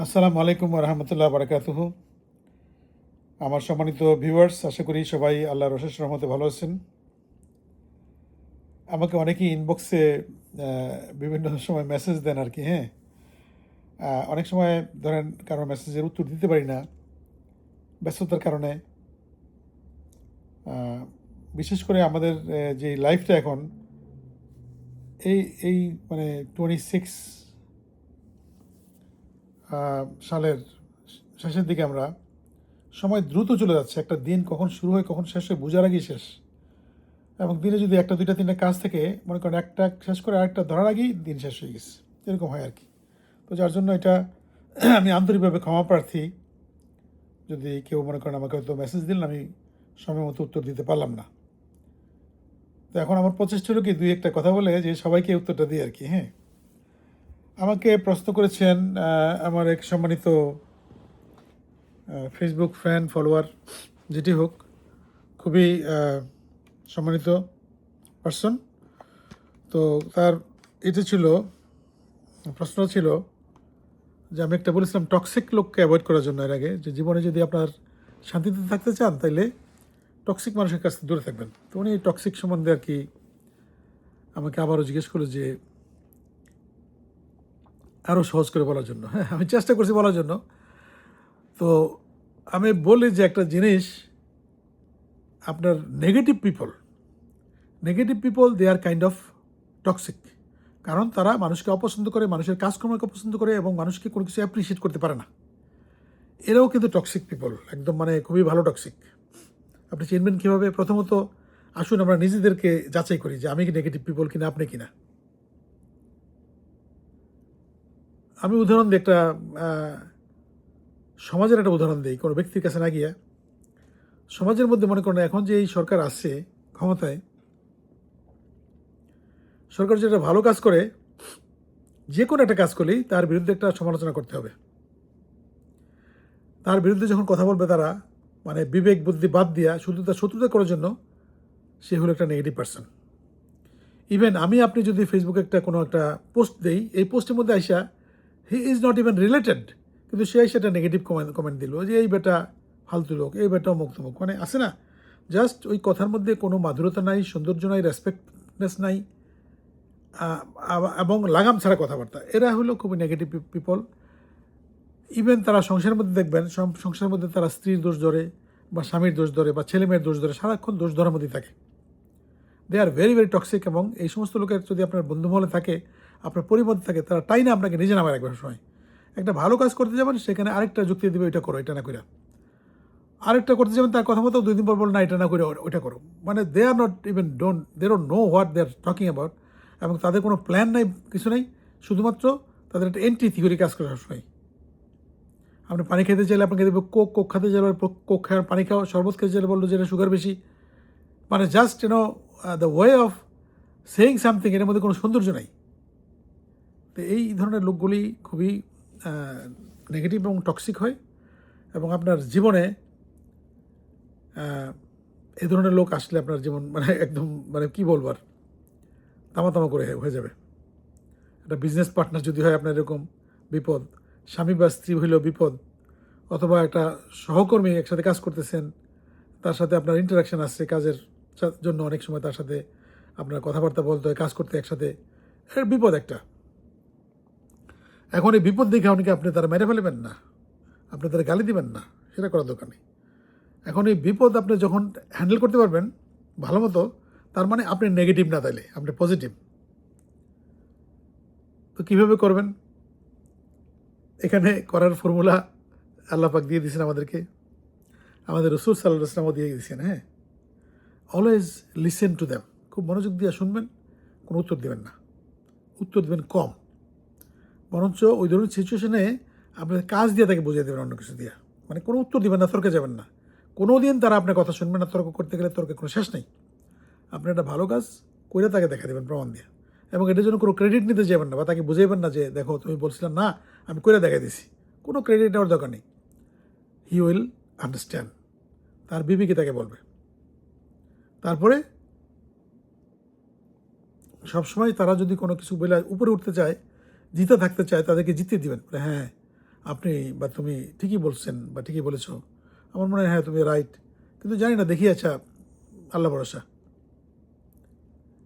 আসসালামু আলাইকুম রহমতুল্লাহ বারাকাতুহু। আমার সম্মানিত ভিউয়ার্স, আশা করি সবাই আল্লাহর অশেষ রহমতে ভালো আছেন। আমাকে অনেকেই ইনবক্সে বিভিন্ন সময় মেসেজ দেন আর কি। হ্যাঁ, অনেক সময় ধরেন কারো মেসেজের উত্তর দিতে পারি না ব্যস্ততার কারণে। আহ, বিশেষ করে আমাদের যে লাইফটা এখন এই এই মানে 26 সালের শেষের দিকে আমরা সময় দ্রুত চলে যাচ্ছে। একটা দিন কখন শুরু হয় কখন শেষ হয় বোঝার আগেই শেষ। এবং দিনে যদি একটা দুইটা তিনটা কাজ থেকে মনে করেন একটা শেষ করে আরেকটা ধরার আগেই দিন শেষ হয়ে গেছে, এরকম হয় আর কি। তো যার জন্য এটা আমি আন্তরিকভাবে ক্ষমা প্রার্থী যদি কেউ মনে করেন আমাকে হয়তো মেসেজ দিলেন আমি সময় মতো উত্তর দিতে পারলাম না। তো এখন আমার প্রচেষ্টা হলো কি দুই একটা কথা বলে যে সবাইকে উত্তরটা দিই আর কি। হ্যাঁ, আমাকে প্রশ্ন করেছেন আমার এক সম্মানিত ফেসবুক ফ্রেন্ড ফলোয়ার, যেটি হোক, খুবই সম্মানিত পার্সন। তো তার এটা ছিল, প্রশ্ন ছিল যে আমি একটা বলেছিলাম টক্সিক লোককে অ্যাভয়েড করার জন্য এর আগে, যে জীবনে যদি আপনার শান্তিতে থাকতে চান তাইলে টক্সিক মানুষের কাছ থেকে দূরে থাকবেন। তো উনি টক্সিক সম্বন্ধে আর কি আমাকে আবারও জিজ্ঞেস করলো যে আরও সহজ করে বলার জন্য। হ্যাঁ, আমি চেষ্টা করছি বলার জন্য। তো আমি বলি যে একটা জিনিস, আপনার negative people they are kind of toxic. কারণ তারা মানুষকে অপছন্দ করে, মানুষের কাজকর্মকে অপছন্দ করে এবং মানুষকে কোনো কিছু অ্যাপ্রিসিয়েট করতে পারে না। এরাও কিন্তু টক্সিক পিপল, একদম মানে খুবই ভালো টক্সিক। আপনি চিনবেন কীভাবে? প্রথমত আসুন আমরা নিজেদেরকে যাচাই করি যে আমি কি নেগেটিভ পিপল কিনা, আপনি কিনা। আমি উদাহরণ দিই, একটা সমাজের একটা উদাহরণ দিই, কোনো ব্যক্তির কাছে না গিয়া। সমাজের মধ্যে মনে করেন এখন যে এই সরকার আসছে ক্ষমতায়, সরকার যেটা ভালো কাজ করে, যে কোনো একটা কাজ করলেই তার বিরুদ্ধে একটা সমালোচনা করতে হবে। তার বিরুদ্ধে যখন কথা বলবে তারা, মানে বিবেক বুদ্ধি বাদ দিয়া শুধু তার শত্রুতা করার জন্য, সে হলো একটা নেগেটিভ পার্সন। ইভেন আমি আপনি যদি ফেসবুকে কোনো একটা পোস্ট দেই, এই পোস্টের মধ্যে আইসা he is not even related, কিন্তু সে সেটা নেগেটিভ কমেন্ট দিল যে এই বেটা ফালতু লোক, এই বেটা অমুক তমুক, মানে আসে না, জাস্ট ওই কথার মধ্যে কোনো মাধুরতা নাই, সৌন্দর্য নাই, রেসপেক্টনেস নাই, এবং লাগাম ছাড়া কথাবার্তা। এরা হলো খুবই নেগেটিভ পিপল। ইভেন তারা সংসারের মধ্যে দেখবেন, সংসারের মধ্যে তারা স্ত্রীর দোষ ধরে বা স্বামীর দোষ ধরে বা ছেলে মেয়ের দোষ ধরে, সারাক্ষণ দোষ ধরার মধ্যেই থাকে। দে আর ভেরি ভেরি টক্সিক। এবং এই সমস্ত লোকের যদি আপনার বন্ধুমহলে থাকে, আপনার পরিমধ্যে থাকে, তারা টাই না আপনাকে নিজে নামায় রাখবে সময়। একটা ভালো কাজ করতে যাবেন, সেখানে আরেকটা যুক্তি দেবে, এটা করো, এটা না করে। আরেকটা করতে যাবেন, তার কথা মতো 2 দিন পর বল না এটা না করে ওইটা করো। মানে they are not even they don't know what they are talking about. এবং তাদের কোনো প্ল্যান নাই, কিছু নেই, শুধুমাত্র তাদের একটা এন্ট্রি থিওরি কাজ করে সবসময়। আপনি পানি খেতে চাইলে আপনাকে দেবে কোক খেতে চাইলে কোক খাওয়ার, পানি খাওয়া, শরবত খেতে চাইলে বললো যেটা সুগার বেশি। মানে just the way of saying something, এর মধ্যে কোনো সৌন্দর্য নাই। তো এই ধরনের লোকগুলি খুবই নেগেটিভ এবং টক্সিক হয়। এবং আপনার জীবনে এই ধরনের লোক আসলে আপনার জীবন মানে একদম মানে কী বলবার, তামা করে হয়ে যাবে। একটা বিজনেস পার্টনার যদি হয় আপনার এরকম, বিপদ। স্বামী বা স্ত্রী হইলেও বিপদ। অথবা একটা সহকর্মী, একসাথে কাজ করতেছেন, তার সাথে আপনার ইন্টারাকশান আসছে কাজের জন্য, অনেক সময় তার সাথে আপনার কথাবার্তা বলতে হয়, কাজ করতে একসাথে, এর বিপদ একটা। এখন এই বিপদ দেখে অনেকে আপনি তারা মেরে ফেলবেন না, আপনি তারা গালি দিবেন না, সেটা করার দরকার নেই। এখন এই বিপদ আপনি যখন হ্যান্ডেল করতে পারবেন ভালো মতো, তার মানে আপনি নেগেটিভ না, তাইলে আপনি পজিটিভ। তো কীভাবে করবেন? এখানে করার ফর্মুলা আল্লাহ পাক দিয়ে দিয়েছেন আমাদেরকে, আমাদের রসুল সাল্লাল্লাহু আলাইহি ওয়াসাল্লামও দিয়ে দিয়েছেন। হ্যাঁ, অলওয়েজ লিসেন টু দ্যাম। খুব মনোযোগ দিয়ে শুনবেন, কোনো উত্তর দেবেন না, উত্তর দেবেন কম। বরঞ্চ ওই ধরনের সিচুয়েশনে আপনার কাজ দিয়ে তাকে বুঝিয়ে দেবেন, অন্য কিছু দিয়ে। মানে কোনো উত্তর দেবেন না, তর্কে যাবেন না। কোনো দিন তারা আপনার কথা শুনবেন না। তর্ক করতে গেলে তর্কের কোনো শেষ নেই। আপনি একটা ভালো কাজ করে তাকে দেখা দেবেন প্রমাণ দিয়ে, এবং এটার জন্য কোনো ক্রেডিট নিতে যাবেন না, বা তাকে বুঝাইবেন না যে দেখো তুমি বলছিলাম না, আমি করে দেখাই দিছি। কোনো ক্রেডিট নেওয়ার দরকার নেই। হি উইল আন্ডারস্ট্যান্ড, তার বিবিকে তাকে বলবে। তারপরে সবসময় তারা যদি কোনো কিছু বলে উপরে উঠতে চায়, জিতে থাকতে চায়, তাদেরকে জিতিয়ে দিবেন। হ্যাঁ, আপনি বা তুমি ঠিকই বলছেন বা ঠিকই বলেছো, আমার মনে হয় হ্যাঁ তুমি রাইট, কিন্তু জানি না, দেখি, আচ্ছা আল্লাহ ভরসা।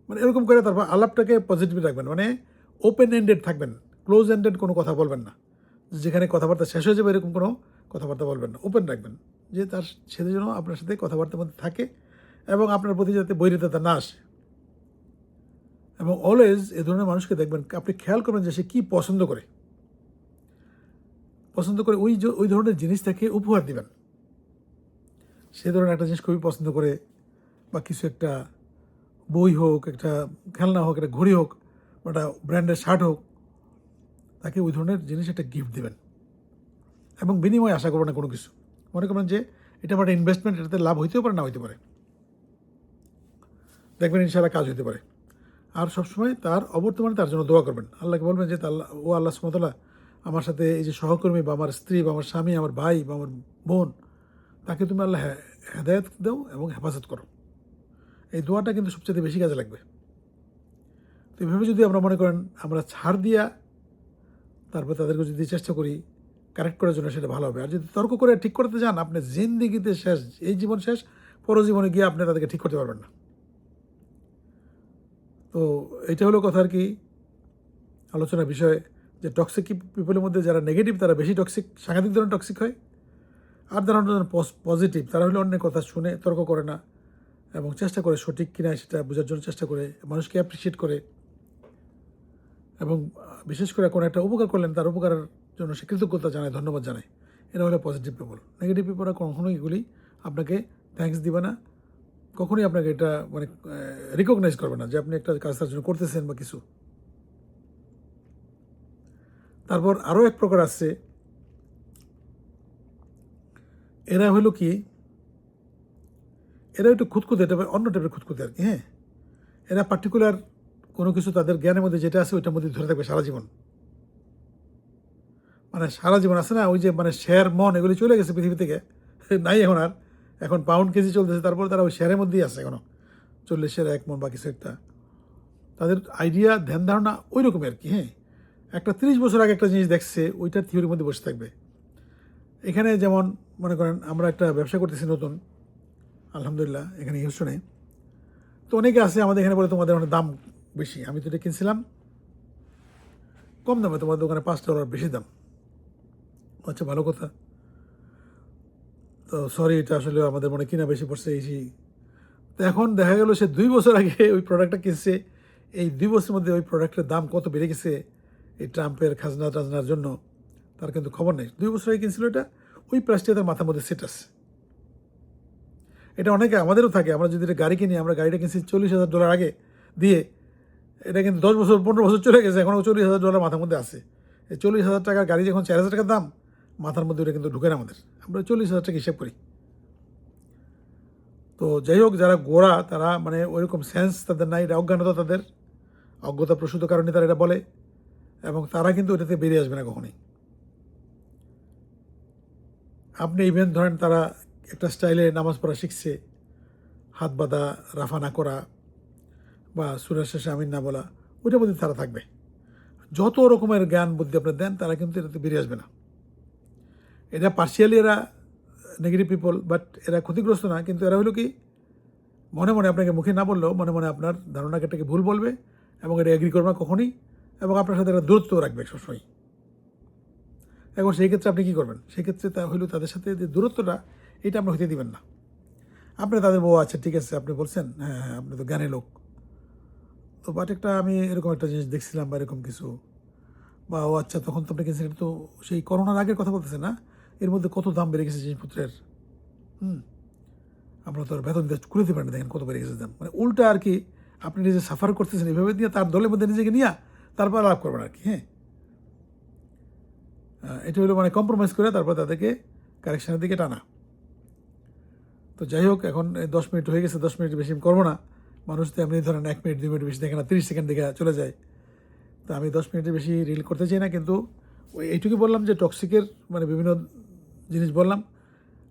মানে এরকম করে তারপর আলাপটাকে পজিটিভ রাখবেন, মানে ওপেন এন্ডেড থাকবেন, ক্লোজ এন্ডেড কোনো কথা বলবেন না, যেখানে কথাবার্তা শেষ হয়ে যাবে এরকম কোনো কথাবার্তা বলবেন না, ওপেন রাখবেন, যে তার ছেলে যেন আপনার সাথে কথাবার্তার মধ্যে থাকে এবং আপনার প্রতি যাতে বৈরিতা না আসে। এবং অলওয়েজ এ ধরনের মানুষকে দেখবেন, আপনি খেয়াল করবেন যে সে কী পছন্দ করে, ওই ধরনের জিনিস তাকে উপহার দিবেন। সে ধরনের একটা জিনিস খুবই পছন্দ করে, বা কিছু একটা বই হোক, একটা খেলনা হোক, একটা ঘড়ি হোক, বা একটা ব্র্যান্ডের শার্ট হোক, তাকে ওই ধরনের জিনিস একটা গিফট দেবেন এবং বিনিময়ে আশা করবেন না কোনো কিছু। মনে করবেন যে এটা আমার একটা ইনভেস্টমেন্ট, এটাতে লাভ হইতেও পারে, না হইতে পারে, দেখবেন ইনশাআল্লাহ কাজ হইতে পারে। আর সবসময় তার অবর্তমানে তার জন্য দোয়া করবেন, আল্লাহকে বলবেন যে আল্লাহ সুবহানাহু ওয়া তাআলা আমার সাথে এই যে সহকর্মী বা আমার স্ত্রী বা আমার স্বামী, আমার ভাই বা আমার বোন, তাকে তুমি আল্লাহ হেদায়েত দাও এবং হেফাজত করো। এই দোয়াটা কিন্তু সবচেয়ে বেশি কাজে লাগবে। তো এইভাবে যদি আমরা মনে করেন আমরা ছাড় দিয়া তারপর তাদেরকে যদি চেষ্টা করি কারেক্ট করার জন্য, সেটা ভালো হবে। আর যদি তর্ক করে ঠিক করতে যান, আপনি জিন্দেগিতে শেষ, এই জীবন শেষ, পরজীবনে গিয়ে আপনি তাদেরকে ঠিক করতে পারবেন না। তো এটা হলো কথা আর কি, আলোচনার বিষয়, যে টক্সিক পিপলের মধ্যে যারা নেগেটিভ তারা বেশি টক্সিক, সাংঘাতিক ধরনের টক্সিক হয়। আর যারা পজিটিভ তারা হলো অন্যের কথা শুনে তর্ক করে না এবং চেষ্টা করে সঠিক কিনা সেটা বোঝার জন্য চেষ্টা করে, মানুষকে অ্যাপ্রিসিয়েট করে, এবং বিশেষ করে কোনো একটা উপকার করলেন তার উপকারের জন্য সে কৃতজ্ঞতা জানায়, ধন্যবাদ জানায়। এরা হলো পজিটিভ পিপল। নেগেটিভ পিপলরা কখনোই এগুলি আপনাকে থ্যাঙ্কস দিবে না, কখনোই আপনাকে এটা মানে রিকগনাইজ করবে না যে আপনি একটা কাজ তার জন্য করতেছেন বা কিছু। তারপর আরও এক প্রকার আসছে, এরা হলো কি, এরা একটু খুঁতখুঁতে, এটা অন্য টাইপের খুঁতখুঁতে আর কি। হ্যাঁ, এরা পার্টিকুলার কোনো কিছু তাদের জ্ঞানের মধ্যে যেটা আছে ওইটার মধ্যে ধরে থাকবে সারা জীবন। মানে সারা জীবন আছে না, ওই যে মানে শেয়ার মন এগুলি চলে গেছে পৃথিবী থেকে, নাই এখন আর, এখন পাউন্ড কেজি চলতেছে, তারপর তারা ওই শেয়ারের মধ্যেই আছে এখনও, 40-এর 1 মন বা কিছু একটা। তাদের আইডিয়া, ধ্যান ধারণা ওই রকমের আর কি। হ্যাঁ, একটা 30 বছর আগে একটা জিনিস দেখছে, ওইটার থিওরির মধ্যে বসে থাকবে। এখানে যেমন মনে করেন আমরা একটা ব্যবসা করতেছি নতুন, আলহামদুলিল্লাহ, এখানে হিউস্টনে। তো অনেকে আছে আমাদের এখানে বলে তোমাদের অনেক দাম বেশি, আমি তো এটা কিনছিলাম কম দামে, তোমাদের দোকানে $5 বেশি দাম। আচ্ছা, ভালো কথা, তো সরি, এটা আসলে আমাদের মনে কিনা বেশি পড়ছে এই সেই। তো এখন দেখা গেল সে 2 বছর আগে ওই প্রোডাক্টটা কিনছে, এই 2 বছরের মধ্যে ওই প্রোডাক্টের দাম কত বেড়ে গেছে এই ট্রাম্পের খাজনা টাজনার জন্য, তার কিন্তু খবর নেই। 2 বছর আগে কিনছিল এটা, ওই প্রাইসটা তার মাথার মধ্যে সেট আছে। এটা অনেকে আমাদেরও থাকে, আমরা যদি এটা গাড়ি কিনি, আমরা গাড়িটা কিনছি $40,000 আগে দিয়ে, এটা কিন্তু 10 বছর 15 বছর চলে গেছে, এখনও $40,000 মাথার মধ্যে আছে। এই 40,000 টাকার গাড়ি যখন 4,000 টাকার দাম, মাথার মধ্যে ওটা কিন্তু ঢুকে না আমাদের, আমরা 40,000 টাকা হিসাব করি। তো যাই হোক, যারা গোড়া তারা মানে ওইরকম সেন্স তাদের নাই, এটা অজ্ঞানতা, তাদের অজ্ঞতা প্রসূত কারণে তারা এটা বলে, এবং তারা কিন্তু এটাতে বেরিয়ে আসবে না কখনোই। আপনি ইভেন ধরেন তারা একটা স্টাইলে নামাজ পড়া শিখছে, হাত বাঁধা, রাফা না করা, বা সূরার শেষে আমিন না বলা, ওইটার মধ্যে তারা থাকবে। যত রকমের জ্ঞান বুদ্ধি আপনি দেন, তারা কিন্তু এটাতে বেরিয়ে আসবে না। এটা পার্শিয়ালি এরা নেগেটিভ পিপল, বাট এরা ক্ষতিগ্রস্ত না, কিন্তু এরা হলো কি, মনে মনে আপনাকে মুখে না বললেও মনে মনে আপনার ধারণাটাকে ভুল বলবে এবং এটা এগ্রি করবে না কখনই, এবং আপনার সাথে একটা দূরত্ব রাখবে সবসময়। এখন সেই ক্ষেত্রে আপনি কী করবেন? সেক্ষেত্রে তা হইল তাদের সাথে যে দূরত্বটা, এটা আপনি হইতে দিবেন না। আপনি তাদের আচ্ছা ঠিক আছে, আপনি বলছেন, হ্যাঁ হ্যাঁ, আপনি তো জ্ঞানী লোক, তো বাট একটা আমি এরকম একটা জিনিস দেখছিলাম বা এরকম কিছু, বা আচ্ছা তখন তো আপনি কিনছেন, এটা তো সেই করোনার আগের কথা বলতেছেন না, এর মধ্যে কত দাম বেড়ে গেছে জিনিসপত্রের। আমরা তো আর বেতন দিয়ে করে দিতে পারি না, দেখেন কত বেড়ে গেছে দাম। মানে উল্টা আর কি, আপনি নিজে সাফার করতেছেন এইভাবে দিয়ে, তার দলের মধ্যে নিজেকে নিয়ে তারপর লাভ করবেন আর কি। হ্যাঁ, এটা হলো মানে কম্প্রোমাইজ করে তারপর তাদেরকে কারেকশানের দিকে টানা। তো যাই হোক, এখন 10 মিনিট হয়ে গেছে, 10 মিনিট বেশি করবো না। মানুষ তো এমনি ধরেন 1 মিনিট 2 মিনিট বেশি দেখে না, 30 সেকেন্ড দেখে চলে যায়। তো আমি 10 মিনিটের বেশি রিল করতে চাই না, কিন্তু ওই এইটুকু বললাম যে টক্সিকের মানে বিভিন্ন জিনিস বললাম।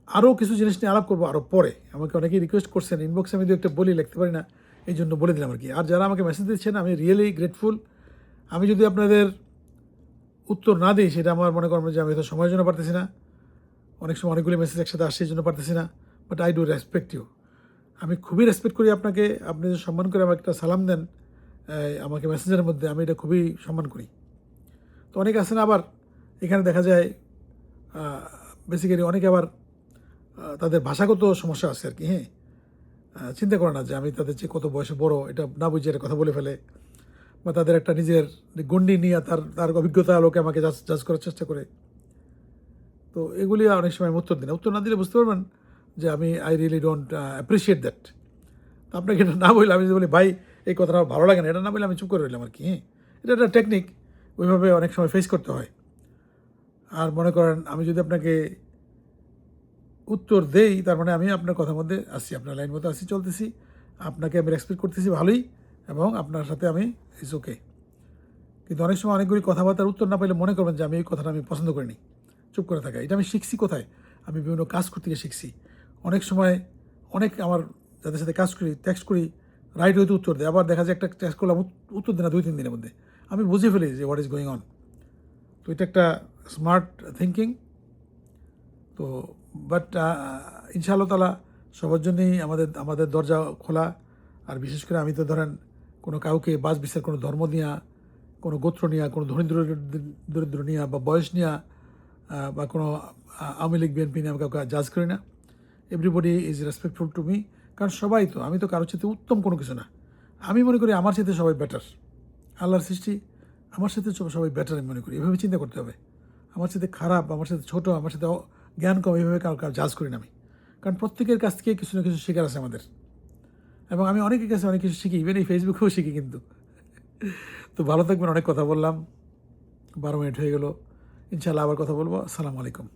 আরও কিছু জিনিস নিয়ে আলাপ করবো আরও পরে। আমাকে অনেকেই রিকোয়েস্ট করছেন, ইনবক্সে আমি দু একটা বলি, লিখতে পারি না, এই জন্য বলে দিলাম আর কি। আর যারা আমাকে মেসেজ দিচ্ছেন, আমি রিয়েলি গ্রেটফুল। আমি যদি আপনাদের উত্তর না দিই সেটা আমার মনে করেন যে আমি হয়তো সময়ের জন্য পারতেছি না, অনেক সময় অনেকগুলি মেসেজ একসাথে আসছে এই জন্য পারতেছি না, but I do respect you. আমি খুবই রেসপেক্ট করি আপনাকে, আপনি যে সম্মান করে আমাকে একটা সালাম দেন আমাকে মেসেজের মধ্যে, আমি এটা খুবই সম্মান করি। তো অনেকে আছে না আবার এখানে দেখা যায় বেসিক্যালি অনেকে আবার তাদের ভাষাগত সমস্যা আছে আর কি, হ্যাঁ, চিন্তা করে না যে আমি তাদের চেয়ে কত বয়সে বড়, এটা না বুঝে একটা কথা বলে ফেলে, বা তাদের একটা নিজের গণ্ডি নিয়ে তার তার অভিজ্ঞতা আলোকে আমাকে জাজ করার চেষ্টা করে। তো এগুলি অনেক সময় আমি উত্তর দিই না। উত্তর না দিলে বুঝতে পারবেন যে আমি I really don't appreciate that. তো আপনাকে এটা না বললে, আমি যদি বলি ভাই এই কথাটা আমার ভালো লাগে না, এটা না বললে আমি চুপ করে রইলাম আর কি, হ্যাঁ, এটা একটা টেকনিক, ওইভাবে অনেক সময় ফেস করতে হয়। আর মনে করেন আমি যদি আপনাকে উত্তর দেই তার মানে আমি আপনার কথার মধ্যে আসছি, আপনার লাইন মতো আসছি, চলতেছি, আপনাকে আমি রেসপেক্ট করতেছি ভালোই, এবং আপনার সাথে আমি ইটস ওকে। কিন্তু অনেক সময় অনেকগুলি কথাবার্তার উত্তর না পেলে মনে করবেন যে আমি এই কথাটা আমি পছন্দ করিনি, চুপ করে থাকা। এটা আমি শিখছি কোথায়? আমি বিভিন্ন কাজ করতে গিয়ে শিখছি। অনেক সময় অনেক আমার যাদের সাথে কাজ করি, টেক্সট করি, রাইট হয়তো উত্তর দেয়, আবার দেখা যায় একটা টেক্সট করলাম উত্তর দেয় না 2-3 দিনের মধ্যে। আমি বুঝে ফেলি যে হোয়াট ইজ গোয়িং অন। তো এটা একটা স্মার্ট থিঙ্কিং। তো বাট ইনশাআল্লাহ তাআলা সবার জন্যই আমাদের আমাদের দরজা খোলা। আর বিশেষ করে আমি তো ধরেন কোনো কাউকে বাছ বিচার কোনো ধর্ম নিয়া, কোনো গোত্র নিয়া, কোনো ধনী দরিদ্র নিয়া, বা বয়স নিয়া, বা কোনো আওয়ামী লীগ বিএনপি নিয়ে আমি কাউকে জাজ করি না। Everybody is respectful to me. কারণ সবাই তো, আমি তো কারোর সাথে উত্তম কোনো কিছু না। আমি মনে করি আমার সাথে সবাই বেটার। আল্লাহর সৃষ্টি, আমার সাথে সবাই বেটার আমি মনে করি। এভাবে চিন্তা করতে হবে। আমার সাথে খারাপ, আমার সাথে ছোটো, আমার সাথে জ্ঞান কম, এইভাবে কারো জাজ করি না আমি। কারণ প্রত্যেকের কাছ থেকে কিছু না কিছু শেখার আছে আমাদের, এবং আমি অনেকের কাছে অনেক কিছু শিখি, ইভেন এই ফেসবুকেও শিখি কিন্তু। তো ভালো থাকবেন, অনেক কথা বললাম, 12 মিনিট হয়ে গেল। ইনশাআল্লাহ আবার কথা বলবো। আসসালামু আলাইকুম।